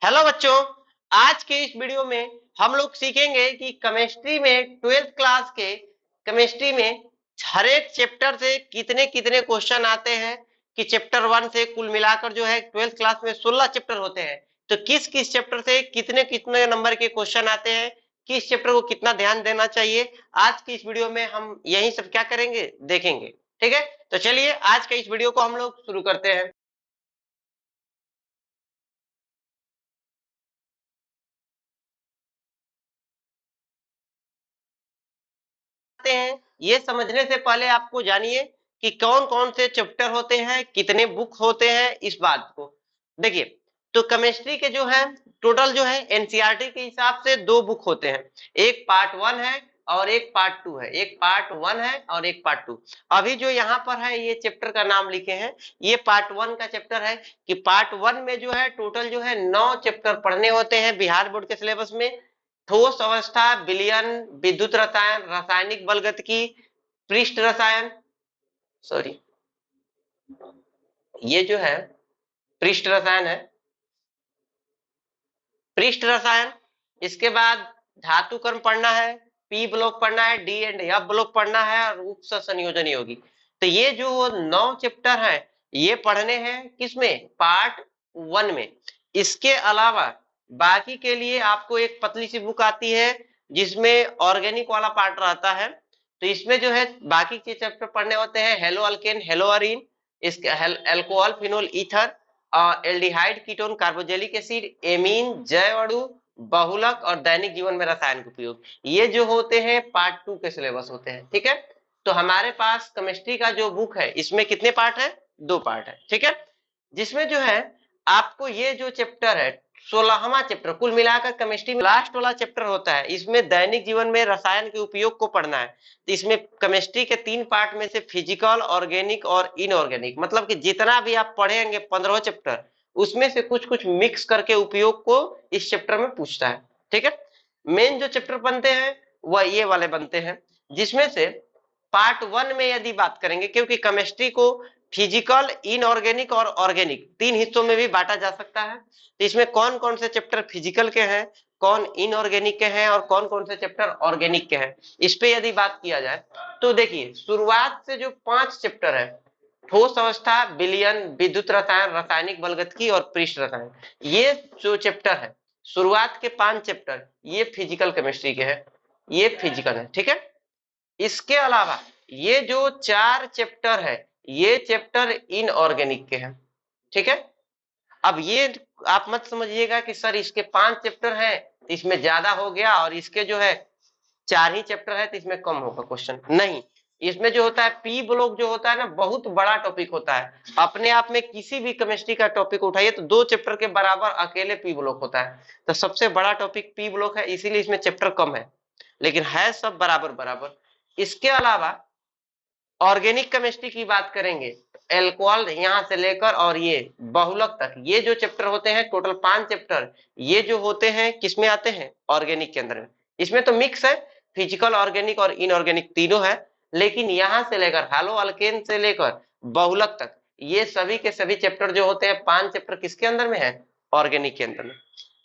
Hello बच्चों। आज के इस वीडियो में हम लोग सीखेंगे कि केमिस्ट्री में 12th क्लास के केमिस्ट्री में हर एक चैप्टर से कितने कितने क्वेश्चन आते हैं कि चैप्टर 1 से कुल मिलाकर जो है 12th क्लास में 16 चैप्टर होते हैं। तो किस किस चैप्टर से कितने कितने नंबर के क्वेश्चन आते हैं, किस चैप्टर को कितना ध्यान देना चाहिए, आज की इस वीडियो में हम यही सब क्या करेंगे देखेंगे। ठीक है, तो चलिए आज के इस वीडियो को हम लोग शुरू करते हैं। हैं ये समझने से पहले आपको जानिए कि कौन कौन से चैप्टर होते हैं, कितने बुक होते हैं। इस बात को देखिए, तो केमिस्ट्री के जो है टोटल जो है एनसीईआरटी के हिसाब से दो बुक होते हैं। एक पार्ट 1 है और एक पार्ट 2 है। एक पार्ट 1 है और एक पार्ट 2। अभी जो यहाँ पर है ये चैप्टर का नाम लिखे हैं, ये पार्ट 1 का चैप्टर है कि पार्ट 1 में जो है टोटल जो है 9 चैप्टर पढ़ने होते हैं बिहार बोर्ड के सिलेबस में। ठोस अवस्था, विलयन, विद्युत रसायन, रासायनिक बलगतिकी, पृष्ठ रसायन, सॉरी ये जो है पृष्ठ रसायन है, पृष्ठ रसायन। इसके बाद धातु कर्म पढ़ना है, पी ब्लॉक पढ़ना है, डी एंड एफ ब्लॉक पढ़ना है और उप संयोजन योगी। तो ये जो 9 चैप्टर है ये पढ़ने हैं किसमें, पार्ट 1 में। इसके अलावा बाकी के लिए आपको एक पतली सी बुक आती है जिसमें ऑर्गेनिक वाला पार्ट रहता है। तो इसमें जो है बाकी के चैप्टर पढ़ने होते हैं, हेलो अल्केन, हेलो अरीन, इसके alcohol, phenol, ether, aldehyde, ketone, carboxylic acid, amine, जैव अणु, बहुलक और दैनिक जीवन में रसायन के उपयोग। ये जो होते हैं पार्ट 2 के सिलेबस होते हैं। ठीक है, तो हमारे पास केमिस्ट्री का जो बुक है इसमें कितने पार्ट है, 2 पार्ट है। ठीक है, जिसमें जो है आपको ये जो चैप्टर है 16वां चैप्टर कुल मिलाकर केमिस्ट्री में लास्ट वाला चैप्टर होता है। इसमें दैनिक जीवन में रसायन के उपयोग को पढ़ना है। तो इसमें केमिस्ट्री के 3 पार्ट में से फिजिकल, ऑर्गेनिक और इनऑर्गेनिक, मतलब कि जितना भी आप पढ़ेंगे 15 चैप्टर उसमें से कुछ कुछ मिक्स करके उपयोग को इस चैप्टर में पूछता है। ठीक है, मेन जो चैप्टर बनते हैं वह ये वाले बनते हैं, जिसमें से पार्ट 1 में यदि बात करेंगे, क्योंकि केमिस्ट्री को फिजिकल, इनऑर्गेनिक और ऑर्गेनिक 3 हिस्सों में भी बांटा जा सकता है। तो इसमें कौन कौन से चैप्टर फिजिकल के हैं, कौन इनऑर्गेनिक के हैं और कौन कौन से चैप्टर ऑर्गेनिक के हैं, इस पे यदि बात किया जाए तो देखिए शुरुआत से जो 5 चैप्टर है, ठोस अवस्था, विलयन, विद्युत रसायन, रासायनिक बलगतिकी और पृष्ठ रसायन, ये जो चैप्टर है शुरुआत के 5 चैप्टर ये फिजिकल केमिस्ट्री के हैं, ये फिजिकल है। ठीक है, इसके अलावा ये जो 4 चैप्टर है ये चैप्टर इनऑर्गेनिक के हैं। ठीक है, अब ये आप मत समझिएगा कि सर इसके 5 चैप्टर हैं इसमें ज्यादा हो गया और इसके जो है 4 ही चैप्टर है तो इसमें कम होगा क्वेश्चन, नहीं। इसमें जो होता है पी ब्लॉक जो होता है ना, बहुत बड़ा टॉपिक होता है। अपने आप में किसी भी केमिस्ट्री का टॉपिक उठाइए तो 2 चैप्टर के बराबर अकेले पी ब्लॉक होता है। तो सबसे बड़ा टॉपिक पी ब्लॉक है, इसीलिए इसमें चैप्टर कम है, लेकिन है सब बराबर बराबर। इसके अलावा ऑर्गेनिक केमिस्ट्री की बात करेंगे, एल्कोहल यहाँ से लेकर और ये बहुलक तक, ये जो चैप्टर होते हैं टोटल 5 चैप्टर, ये जो होते हैं किसमें आते हैं, ऑर्गेनिक के अंदर में। इसमें तो मिक्स है, फिजिकल, ऑर्गेनिक और इनऑर्गेनिक तीनों है, लेकिन यहाँ से लेकर हालो अल्केन से लेकर बहुलक तक ये सभी के सभी चैप्टर जो होते हैं 5 चैप्टर किसके अंदर में है, ऑर्गेनिक के अंदर में।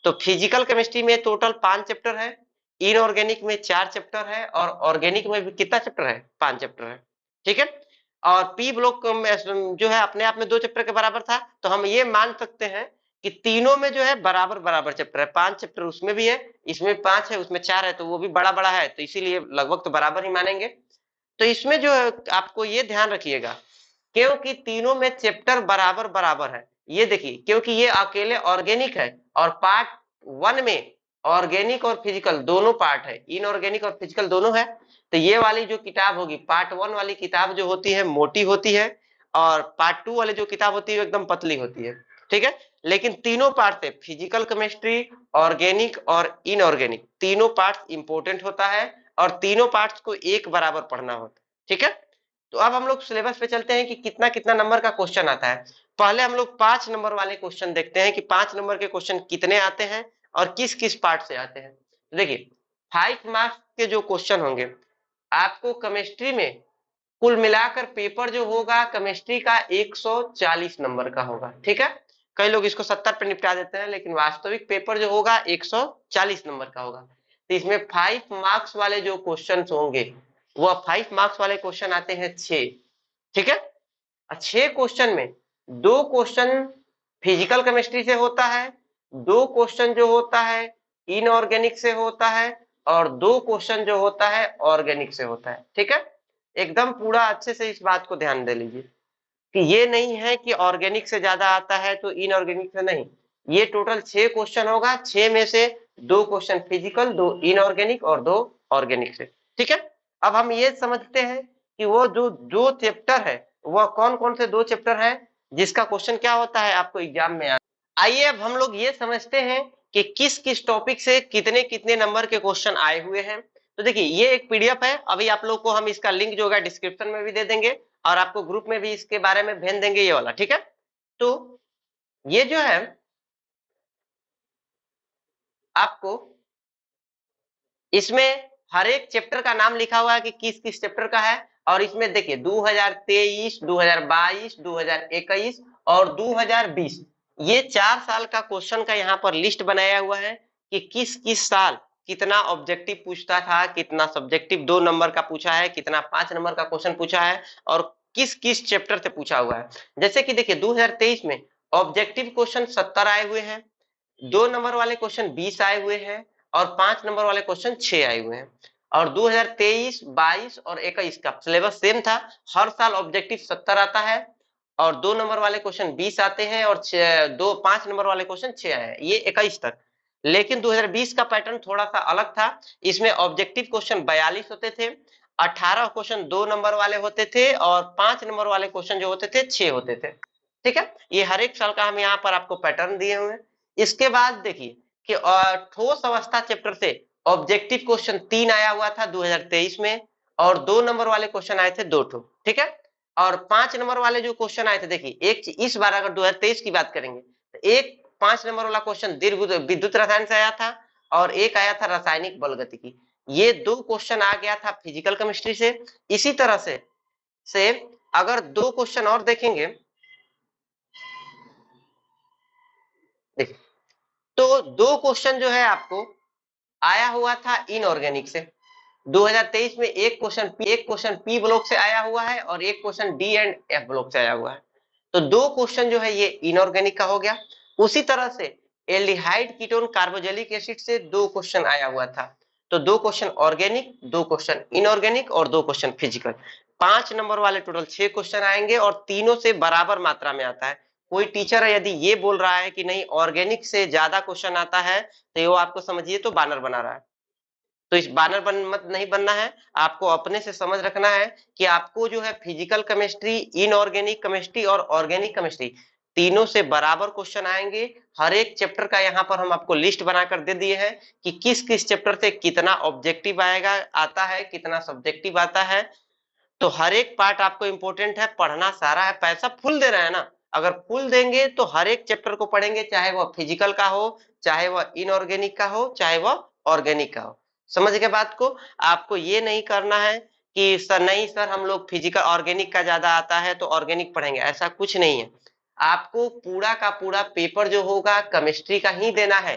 तो फिजिकल केमिस्ट्री में टोटल 5 चैप्टर है, इनऑर्गेनिक में 4 चैप्टर है और ऑर्गेनिक में भी कितना चैप्टर है, 5 चैप्टर है। ठीक है, और पी ब्लॉक जो है अपने आप में 2 चैप्टर के बराबर था, तो हम ये मान सकते हैं कि तीनों में जो है बराबर बराबर चैप्टर है। 5 चैप्टर उसमें भी है, इसमें 5 है, उसमें 4 है, तो वो भी बड़ा बड़ा है, तो इसीलिए लगभग तो बराबर ही मानेंगे। तो इसमें जो है आपको ये ध्यान रखिएगा, क्योंकि तीनों में चैप्टर बराबर बराबर है। ये देखिए, क्योंकि ये अकेले ऑर्गेनिक है और पार्ट 1 में ऑर्गेनिक और फिजिकल दोनों पार्ट है, इनऑर्गेनिक और फिजिकल दोनों है। तो ये वाली जो किताब होगी पार्ट 1 वाली किताब जो होती है मोटी होती है और पार्ट 2 वाली जो किताब होती है एकदम पतली होती है। ठीक है, लेकिन तीनों पार्ट से फिजिकल केमिस्ट्री, ऑर्गेनिक और इनऑर्गेनिक तीनों पार्ट इंपॉर्टेंट होता है और तीनों पार्ट्स को एक बराबर पढ़ना होता है। ठीक है, तो अब हम लोग सिलेबस पे चलते हैं कि कितना कितना नंबर का क्वेश्चन आता है। पहले हम लोग 5 नंबर वाले क्वेश्चन देखते हैं कि 5 नंबर के क्वेश्चन कितने आते हैं और किस किस पार्ट से आते हैं। तो देखिए 5 मार्क्स के जो क्वेश्चन होंगे आपको केमिस्ट्री में कुल मिलाकर पेपर जो होगा केमिस्ट्री का 140 नंबर का होगा। ठीक है, कई लोग इसको 70 पे निपटा देते हैं, लेकिन वास्तविक पेपर जो होगा 140 नंबर का होगा। तो इसमें 5 मार्क्स वाले जो क्वेश्चन होंगे वो 5 मार्क्स वाले क्वेश्चन आते हैं 6, ठीक है। 6 क्वेश्चन में 2 क्वेश्चन फिजिकल केमिस्ट्री से होता है, 2 क्वेश्चन जो होता है इनऑर्गेनिक से होता है, और 2 क्वेश्चन जो होता है ऑर्गेनिक से होता है, ठीक है। एकदम पूरा अच्छे से इस बात को ध्यान दे लीजिए कि ये नहीं है कि ऑर्गेनिक से ज्यादा आता है तो इनऑर्गेनिक से नहीं। ये टोटल 6 क्वेश्चन होगा, 6 में से 2 क्वेश्चन फिजिकल, 2 इनऑर्गेनिक और 2 ऑर्गेनिक से, ठीक है। अब हम ये समझते हैं कि वो जो चैप्टर है वह कौन कौन से 2 चैप्टर है जिसका क्वेश्चन क्या होता है आपको एग्जाम में। आइए अब हम लोग ये समझते हैं कि किस किस टॉपिक से कितने कितने नंबर के क्वेश्चन आए हुए हैं। तो देखिए ये एक पीडीएफ है, अभी आप लोग को हम इसका लिंक जो होगा डिस्क्रिप्शन में भी दे देंगे और आपको ग्रुप में भी इसके बारे में भेज देंगे ये वाला, ठीक है। तो ये जो है आपको इसमें हर एक चैप्टर का नाम लिखा हुआ है कि किस किस चैप्टर का है, और इसमें देखिए 2023, 2022, 2021 और 2020 ये 4 साल का क्वेश्चन का यहाँ पर लिस्ट बनाया हुआ है कि किस किस साल कितना ऑब्जेक्टिव पूछता था, कितना सब्जेक्टिव 2 नंबर का पूछा है, कितना 5 नंबर का क्वेश्चन पूछा है और किस किस चैप्टर से पूछा हुआ है। जैसे कि देखिए 2023 में ऑब्जेक्टिव क्वेश्चन 70 आए हुए हैं, 2 नंबर वाले क्वेश्चन 20 आए हुए हैं और 5 नंबर वाले क्वेश्चन 6 आए हुए हैं। और 2023, 22 और 21 का सिलेबस सेम था, हर साल ऑब्जेक्टिव 70 आता है और 2 नंबर वाले क्वेश्चन 20 आते हैं और 5 नंबर वाले क्वेश्चन 6 आए हैं, ये 21 तक। लेकिन 2020 का पैटर्न थोड़ा सा अलग था, इसमें ऑब्जेक्टिव क्वेश्चन 42 होते थे, 18 क्वेश्चन 2 नंबर वाले होते थे और 5 नंबर वाले क्वेश्चन जो होते थे 6 होते थे, ठीक है। ये हर एक साल का हम यहाँ पर आपको पैटर्न दिए हुए हैं। इसके बाद देखिए कि ठोस अवस्था चैप्टर से ऑब्जेक्टिव क्वेश्चन 3 आया हुआ था 2023 में और 2 नंबर वाले क्वेश्चन आए थे 2 ठो, ठीक है। और 5 नंबर वाले जो क्वेश्चन आए थे, देखिए एक इस बार अगर 2023 की बात करेंगे तो एक 5 नंबर वाला क्वेश्चन दीर्घ विद्युत रसायन से आया था और एक आया था रासायनिक बलगतिकी। ये 2 क्वेश्चन आ गया था फिजिकल केमिस्ट्री से। इसी तरह से अगर 2 क्वेश्चन और देखेंगे, देखिए तो 2 क्वेश्चन जो है आपको आया हुआ था इनऑर्गेनिक से। 2023 में एक क्वेश्चन पी ब्लॉक से आया हुआ है और एक question D and F block से आया हुआ है। तो 2 क्वेश्चन जो है ये इनऑर्गेनिक का हो गया। उसी तरह से एल्डिहाइड कीटोन कार्बोजेलिक एसिड से 2 क्वेश्चन आया हुआ था। तो 2 क्वेश्चन ऑर्गेनिक, 2 क्वेश्चन इनऑर्गेनिक और 2 क्वेश्चन फिजिकल। 5 नंबर वाले टोटल 6 क्वेश्चन आएंगे और तीनों से बराबर मात्रा में आता है। कोई टीचर यदि ये बोल रहा है कि नहीं ऑर्गेनिक से ज्यादा क्वेश्चन आता है तो वो आपको समझिए तो बानर बना रहा है। तो इस बानर मत नहीं बनना है, आपको अपने से समझ रखना है कि आपको जो है फिजिकल केमिस्ट्री, इनऑर्गेनिक केमिस्ट्री और ऑर्गेनिक केमिस्ट्री तीनों से बराबर क्वेश्चन आएंगे। हर एक चैप्टर का यहाँ पर हम आपको लिस्ट बनाकर दे दिए हैं कि किस किस चैप्टर से कितना ऑब्जेक्टिव आएगा आता है, कितना सब्जेक्टिव आता है। तो हर एक पार्ट आपको इंपॉर्टेंट है, पढ़ना सारा है, पैसा फुल दे रहे हैं ना, अगर फुल देंगे तो हर एक चैप्टर को पढ़ेंगे, चाहे वह फिजिकल का हो, चाहे वह इनऑर्गेनिक का हो, चाहे वह ऑर्गेनिक का हो। समझ गए बात को। आपको ये नहीं करना है कि सर नहीं सर हम लोग फिजिकल ऑर्गेनिक का ज्यादा आता है तो ऑर्गेनिक पढ़ेंगे, ऐसा कुछ नहीं है। आपको पूरा का पूरा पेपर जो होगा केमिस्ट्री का ही देना है।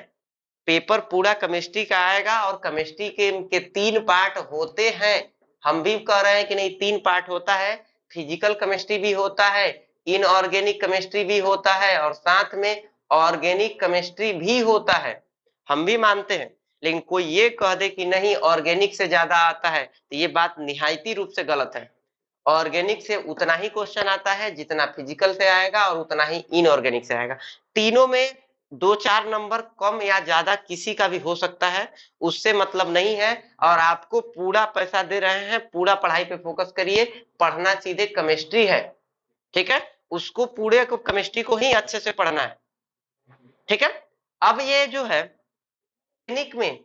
पेपर पूरा केमिस्ट्री का आएगा और केमिस्ट्री के 3 पार्ट होते हैं। हम भी कह रहे हैं कि नहीं 3 पार्ट होता है, फिजिकल केमिस्ट्री भी होता है, इनऑर्गेनिक केमिस्ट्री भी होता है और साथ में ऑर्गेनिक केमिस्ट्री भी होता है, हम भी मानते हैं। लेकिन कोई ये कह दे कि नहीं ऑर्गेनिक से ज्यादा आता है तो ये बात निहायती रूप से गलत है। ऑर्गेनिक से उतना ही क्वेश्चन आता है जितना फिजिकल से आएगा और उतना ही इनऑर्गेनिक से आएगा। तीनों में 2-4 नंबर कम या ज्यादा किसी का भी हो सकता है, उससे मतलब नहीं है। और आपको पूरा पैसा दे रहे हैं, पूरा पढ़ाई पे फोकस करिए, पढ़ना सीधे केमिस्ट्री है, ठीक है। उसको पूरे को केमिस्ट्री को ही अच्छे से पढ़ना है, ठीक है। अब ये जो है टेक्निक में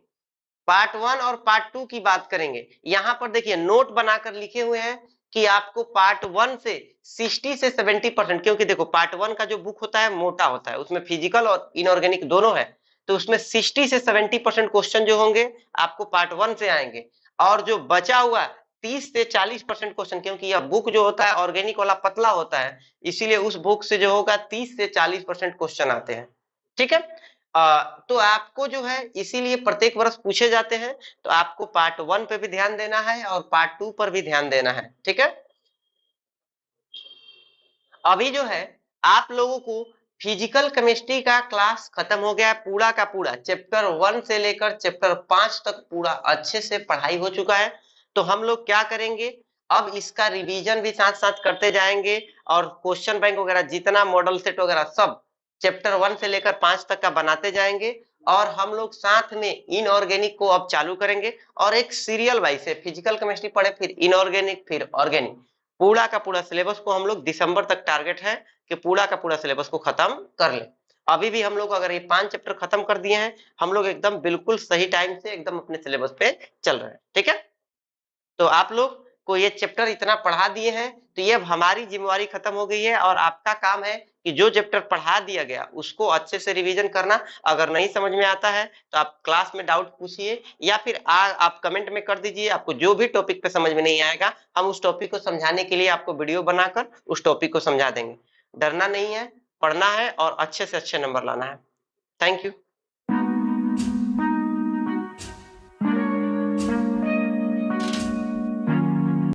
पार्ट 1 और पार्ट 2 की बात करेंगे। यहाँ पर देखिए नोट बनाकर लिखे हुए हैं कि आपको पार्ट 1 से 60 से 70%, क्योंकि देखो पार्ट 1 का जो बुक होता है मोटा होता है, उसमें फिजिकल और इनऑर्गेनिक दोनों है, तो उसमें 60 से 70% क्वेश्चन जो होंगे आपको पार्ट 1 से आएंगे और जो बचा हुआ 30 से 40% क्वेश्चन, क्योंकि यह बुक जो होता है ऑर्गेनिक वाला पतला होता है, इसीलिए उस बुक से जो होगा 30 से 40% क्वेश्चन आते हैं। ठीक है, तो आपको जो है इसीलिए प्रत्येक वर्ष पूछे जाते हैं, तो आपको पार्ट 1 पे भी ध्यान देना है और पार्ट 2 पर भी ध्यान देना है। ठीक है, अभी जो है आप लोगों को फिजिकल केमिस्ट्री का क्लास खत्म हो गया है, पूरा का पूरा चैप्टर 1 से लेकर चैप्टर 5 तक पूरा अच्छे से पढ़ाई हो चुका है। तो हम लोग क्या करेंगे, अब इसका रिवीजन भी साथ साथ करते जाएंगे और क्वेश्चन बैंक वगैरह जितना मॉडल सेट वगैरह सब चैप्टर 1 से लेकर 5 तक का बनाते जाएंगे। और हम लोग साथ में इनऑर्गेनिक को अब चालू करेंगे और एक सीरियल वाइज से फिजिकल केमिस्ट्री पढ़े, फिर इनऑर्गेनिक, फिर ऑर्गेनिक, पूरा का पूरा सिलेबस को हम लोग दिसंबर तक टारगेट है कि पूरा का पूरा सिलेबस को खत्म कर लें। अभी भी हम लोग अगर ये 5 चैप्टर खत्म कर दिए हैं, हम लोग एकदम बिल्कुल सही टाइम से एकदम अपने सिलेबस पे चल रहे हैं। ठीक है, तो आप लोग को ये चैप्टर इतना पढ़ा दिए हैं, तो ये अब हमारी जिम्मेवारी खत्म हो गई है और आपका काम है कि जो चैप्टर पढ़ा दिया गया उसको अच्छे से रिवीजन करना। अगर नहीं समझ में आता है तो आप क्लास में डाउट पूछिए या फिर आप कमेंट में कर दीजिए। आपको जो भी टॉपिक पे समझ में नहीं आएगा, हम उस टॉपिक को समझाने के लिए आपको वीडियो बनाकर उस टॉपिक को समझा देंगे। डरना नहीं है, पढ़ना है और अच्छे से अच्छे नंबर लाना है। Thank you.